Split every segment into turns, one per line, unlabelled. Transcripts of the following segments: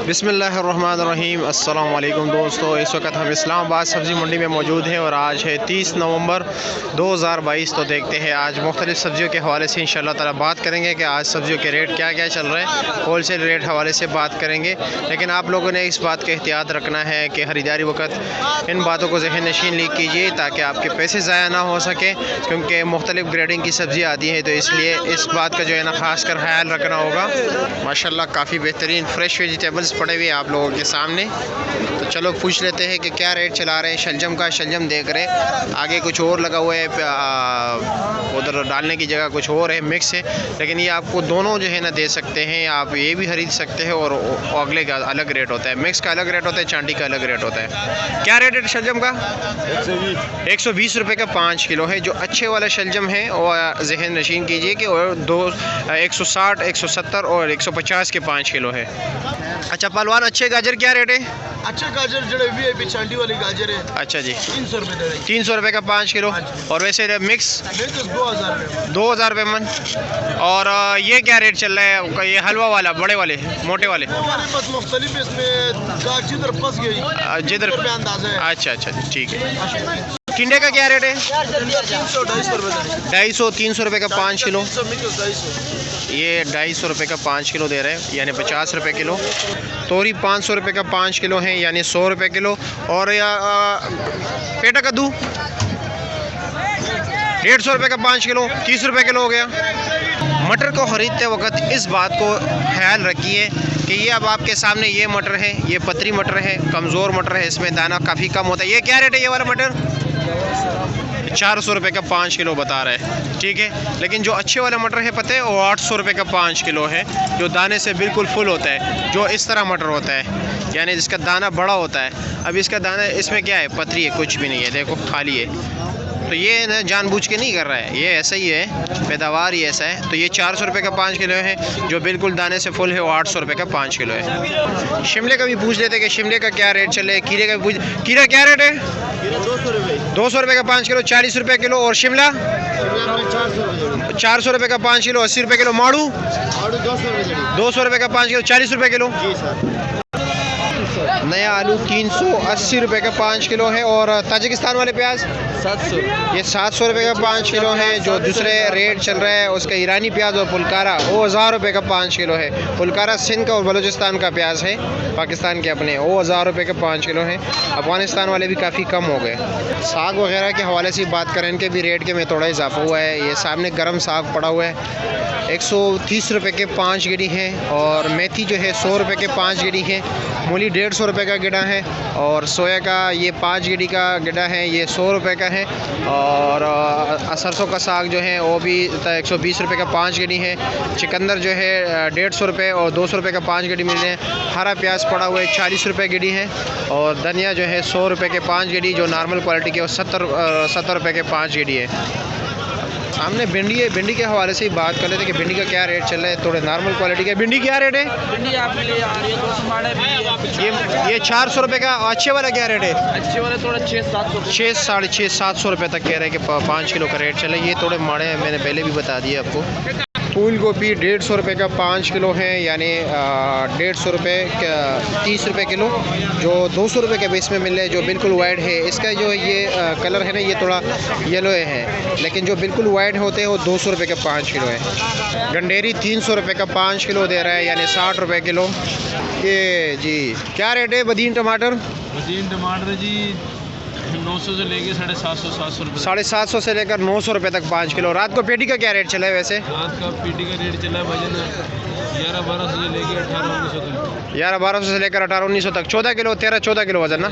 बिस्मिल्लाहिर्रहमानिर्रहीम। अस्सलाम वालेकुम दोस्तों, इस वक्त हम इस्लामाबाद सब्ज़ी मंडी में मौजूद हैं और आज है 30 नवंबर 2022। तो देखते हैं आज मुख्तलिफ़ सब्ज़ियों के हवाले से इंशाअल्लाह ताला बात करेंगे कि आज सब्ज़ियों के रेट क्या क्या चल रहे हैं। होल सेल रेट हवाले से बात करेंगे, लेकिन आप लोगों ने इस बात का एहतियात रखना है कि ख़रीदारी वक्त इन बातों को ज़हन नशीन ली कीजिए ताकि आपके पैसे ज़ाया ना हो सके, क्योंकि मुख्तलिफ़ ग्रेडिंग की सब्ज़ी आती है, तो इसलिए इस बात का जो है ना ख़ास कर ख्याल रखना होगा। माशाल्लाह काफ़ी बेहतरीन फ्रेश वेजिटेबल्स पड़े हुए हैं आप लोगों के सामने। तो चलो पूछ लेते हैं कि क्या रेट चला रहे हैं। शलजम का शलजम देख रहे हैं, आगे कुछ और लगा हुआ है, उधर डालने की जगह कुछ और है, मिक्स है, लेकिन ये आपको दोनों जो है ना दे सकते हैं। आप ये भी खरीद सकते हैं और अगले का अलग रेट होता है, मिक्स का अलग रेट होता है, चांदी का अलग रेट होता है। क्या रेट है शलजम का? 120 रुपये का 5 किलो है। जो अच्छे वाला शलजम है वो जहन नशीन कीजिए कि 160, 170 और 150 के 5 किलो है। अच्छा पहलवान, अच्छे गाजर क्या रेट है?
अच्छे गाजर जो VIP चांदी वाली गाजर है,
अच्छा जी
300
रुपये का 5 किलो। और वैसे मिक्स 2000 रुपये मन। और ये क्या रेट चल रहा है? ये हलवा वाला, बड़े वाले, मोटे वाले
मुख्तलिफ इसमें जिधर फंस गई
जिधर
अंदाजा है।
अच्छा अच्छा जी, ठीक है। टिंडे का क्या रेट है? 250 300 रुपये का 5 किलो। ये 250 रुपये का 5 किलो दे रहे हैं, यानी 50 रुपये किलो। तोरी 500 रुपये का 5 किलो है, यानी 100 रुपये किलो। और पेटा कद्दू 150 रुपये का 5 किलो, 30 रुपये किलो हो गया। मटर को ख़रीदते वक्त इस बात को ख्याल रखिए कि ये अब आपके सामने ये मटर है, ये पतरी मटर है, कमज़ोर मटर है, इसमें दाना काफ़ी कम होता है। ये क्या रेट है ये वाला मटर? 400 रुपये का 5 किलो बता रहे हैं, ठीक है। लेकिन जो अच्छे वाला मटर है पता है वो 800 रुपये का 5 किलो है, जो दाने से बिल्कुल फुल होता है, जो इस तरह मटर होता है, यानी जिसका दाना बड़ा होता है। अब इसका दाना, इसमें क्या है? पतरी है, कुछ भी नहीं है, देखो खाली है। तो ये ना जानबूझ के नहीं कर रहा है, ये ऐसा ही है, पैदावार ही ऐसा है। तो ये 400 रुपये का 5 किलो है, जो बिल्कुल दाने से फुल है वो 800 रुपये का 5 किलो है। शिमले का भी पूछ लेते कि शिमले का क्या रेट चले। खीरे का भी पूछ, खीरा क्या रेट है? 200 रुपये का 5 किलो, 40 रुपये किलो। और शिमला 400 रुपये का 5 किलो, 80 रुपये किलो। माड़ू 200 रुपये का 5 किलो, 40 रुपये किलो। नया आलू 380 रुपये का 5 किलो है। और ताजिकिस्तान वाले प्याज 700, ये 700 रुपये का 5 किलो है। जो दूसरे रेट चल रहा है उसका ईरानी प्याज और पुलकारा वो 1000 रुपये का 5 किलो है। पुलकारा सिंध का और बलूचिस्तान का प्याज है, पाकिस्तान के अपने, वो 1000 रुपये का 5 किलो है। अफगानिस्तान वाले भी काफ़ी कम हो गए। साग वगैरह के हवाले से बात करें, इनके भी रेट के में थोड़ा इजाफा हुआ है। ये सामने गर्म साग पड़ा हुआ है, 130 रुपये के 5 गिड़ी हैं। और मेथी जो है 100 रुपये के 5 गिड़ी है। मूली 150 रुपये का गिड़ा है। और सोया का ये 5 गिड़ी का गिड़ा है, ये 100 रुपये का है। और सरसों का साग जो है वो भी 120 रुपये का 5 गिड़ी है। चिकंदर जो है 150 रुपये और 200 रुपये का 5 गिड़ी मिल रहे हैं। हरा प्याज पड़ा हुआ है 40 रुपये गिड़ी है। और धनिया जो है 100 रुपये के 5 गिड़ी, जो नॉर्मल क्वालिटी के, और 70 रुपये के 5 गिड़ी है। सामने भिंडी है, भिंडी के हवाले से ही बात कर लेते हैं कि भिंडी का क्या रेट चल रहा है। थोड़े नॉर्मल क्वालिटी का भिंडी क्या रेट है?
भिंडी आपके लिए आ रही है 200
ये 400 रुपये का। अच्छे वाला क्या रेट है?
अच्छे वाले थोड़ा 600-700,
6, 650, 700 रुपये तक कह रहे हैं कि 5 किलो का रेट चला। ये थोड़े माड़े हैं, मैंने पहले भी बता दिया आपको। फूल गोभी 150 रुपये का 5 किलो है, यानी 150 रुपये 30 रुपये किलो, जो 200 रुपये के बेस में मिल रहा है, जो बिल्कुल वाइट है। इसका जो ये कलर है ना, ये थोड़ा येलो है, लेकिन जो बिल्कुल वाइट होते हैं वो 200 रुपये का 5 किलो है। गंडेरी 300 रुपये का 5 किलो दे रहा है, यानी 60 रुपये किलो। ये जी क्या रेट है बदीन टमाटर?
बदीन टमाटर जी 900 से लेके 750-700 रुपये,
750 से लेकर 900 रुपये तक 5 किलो। रात को पेटी का क्या रेट चला है वैसे?
रात का पीटी का रेट चला है भजन 11-1200 से लेके 18-1900 तक।
11-1200 से लेकर 18-1900 तक। 14 किलो, 13-14 किलो वजन ना।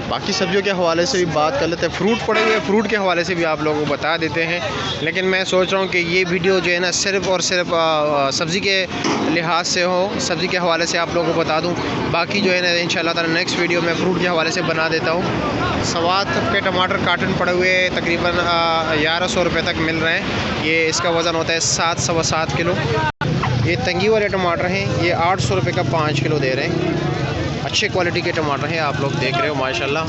बाकी सब्जियों के हवाले से भी बात कर लेते हैं। फ्रूट पड़े हुए, फ्रूट के हवाले से भी आप लोगों को बता देते हैं, लेकिन मैं सोच रहा हूँ कि ये वीडियो जो है ना सिर्फ़ और सिर्फ सब्ज़ी के लिहाज से हो, सब्ज़ी के हवाले से आप लोगों को बता दूँ। बाकी जो है ना इंशाल्लाह ताला नेक्स्ट वीडियो में फ़्रूट के हवाले से बना देता हूँ। सवात के टमाटर कार्टन पड़े हुए तकरीबन 1100 रुपये तक मिल रहे हैं। ये इसका वज़न होता है 7-7.25 किलो। ये तंगी वाले टमाटर हैं, ये 800 रुपये का 5 किलो दे रहे हैं। अच्छे क्वालिटी के टमाटर हैं, आप लोग देख रहे हो माशाल्लाह।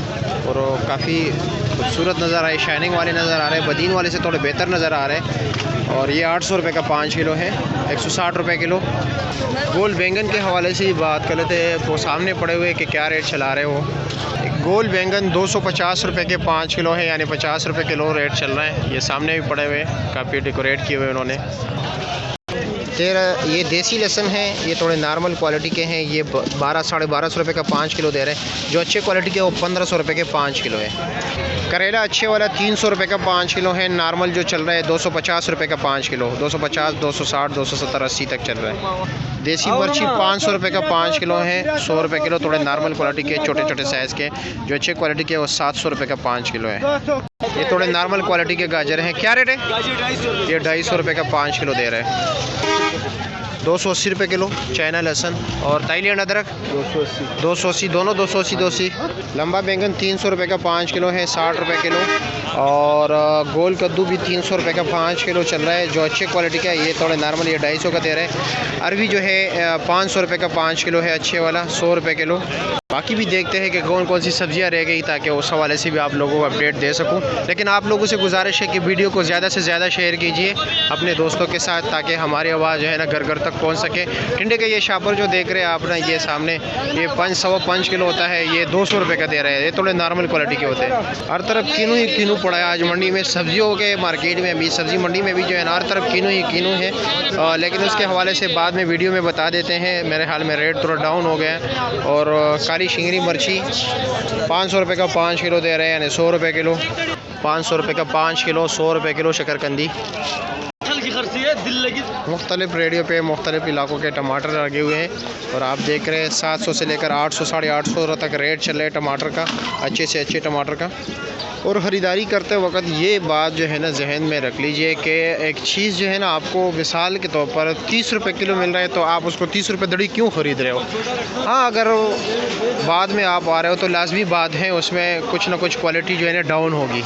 और काफ़ी खूबसूरत नज़र आए, शाइनिंग वाले नज़र आ रहे हैं, बदीन वाले से थोड़े बेहतर नज़र आ रहे हैं। और ये 800 रुपये का 5 किलो है, 160 रुपये किलो। गोल बैंगन के हवाले से ही बात कर लेते हैं, वो सामने पड़े हुए कि क्या रेट चला रहे हो। गोल बैंगन 250 रुपये के 5 किलो है, यानी 50 रुपये किलो रेट चल रहा है। ये सामने भी पड़े हुए, काफ़ी डेकोरेट किए हुए उन्होंने। ये देसी लहसुन है, ये थोड़े नॉर्मल क्वालिटी के हैं, ये 12 साढ़े 1200 रुपये का 5 किलो दे रहे हैं। जो अच्छे क्वालिटी के वो 1500 रुपये के 5 किलो है। करेला अच्छे वाला 300 रुपये का 5 किलो है। नॉर्मल जो चल रहा है 250 रुपये का 5 किलो, 250, 260, 270, 80 तक चल रहा है। देसी मिर्ची 500 रुपये का 5 किलो है, 100 रुपये किलो। थोड़े नॉर्मल क्वालिटी के छोटे छोटे साइज़ के, जो अच्छे क्वालिटी के वो 700 रुपये का 5 किलो है। ये थोड़े नॉर्मल क्वालिटी के गाजर हैं, क्या रेट है? ये 250 रुपये का 5 किलो दे रहे हैं। 280 रुपये किलो चाइना लहसुन। और थाईलैंड अदरक 280, दोनों 280। लंबा बैंगन 300 रुपये का 5 किलो है, 60 रुपये किलो। और गोल कद्दू भी 300 रुपये का 5 किलो चल रहा है, जो अच्छे क्वालिटी का है। ये थोड़े नॉर्मल ये 250 का दे रहे हैं। अरबी जो है 500 रुपये का 5 किलो है, अच्छे वाला 100 रुपये किलो। बाकी भी देखते हैं कि कौन कौन सी सब्जियां रह गई, ताकि उस हवाले से भी आप लोगों को अपडेट दे सकूं। लेकिन आप लोगों से गुजारिश है कि वीडियो को ज़्यादा से ज़्यादा शेयर कीजिए अपने दोस्तों के साथ, ताकि हमारी आवाज़ जो है ना घर घर तक पहुंच सके। टिंडे के ये शापर जो देख रहे हैं आप ना, ये सामने ये 5 किलो होता है, ये 200 रुपये का दे रहे हैं। ये थोड़े नॉर्मल क्वालिटी के होते हैं। हर तरफ किनू ही किनू पड़ा है आज मंडी में, सब्जियों के मार्केट में भी, सब्ज़ी मंडी में भी जो है ना हर तरफ किनू ही किनू है। लेकिन उसके हवाले से बाद में वीडियो में बता देते हैं। मेरे हाल में रेट थोड़ा डाउन हो गया है। और काली शिंगरी मिर्ची 500 रुपये का 5 किलो दे रहे हैं, यानी 100 रुपये किलो। 500 रुपये का 5 किलो, 100 रुपये किलो शकरकंदी। मुख्तलिफ रेडियो पे मुख्तलिफ इलाकों के टमाटर लगे हुए हैं। और आप देख रहे हैं 700 से लेकर 800, 850 तक रेट चल रहा है टमाटर का, अच्छे से अच्छे टमाटर का। और ख़रीदारी करते वक्त ये बात जो है ना जहन में रख लीजिए कि एक चीज़ जो है ना आपको मिसाल के तौर पर 30 रुपये किलो मिल रहा है, तो आप उसको 30 रुपये दड़ी क्यों ख़रीद रहे हो? हाँ, अगर बाद में आप आ रहे हो तो लाजमी बात है उसमें कुछ ना कुछ क्वालिटी जो है ना डाउन होगी।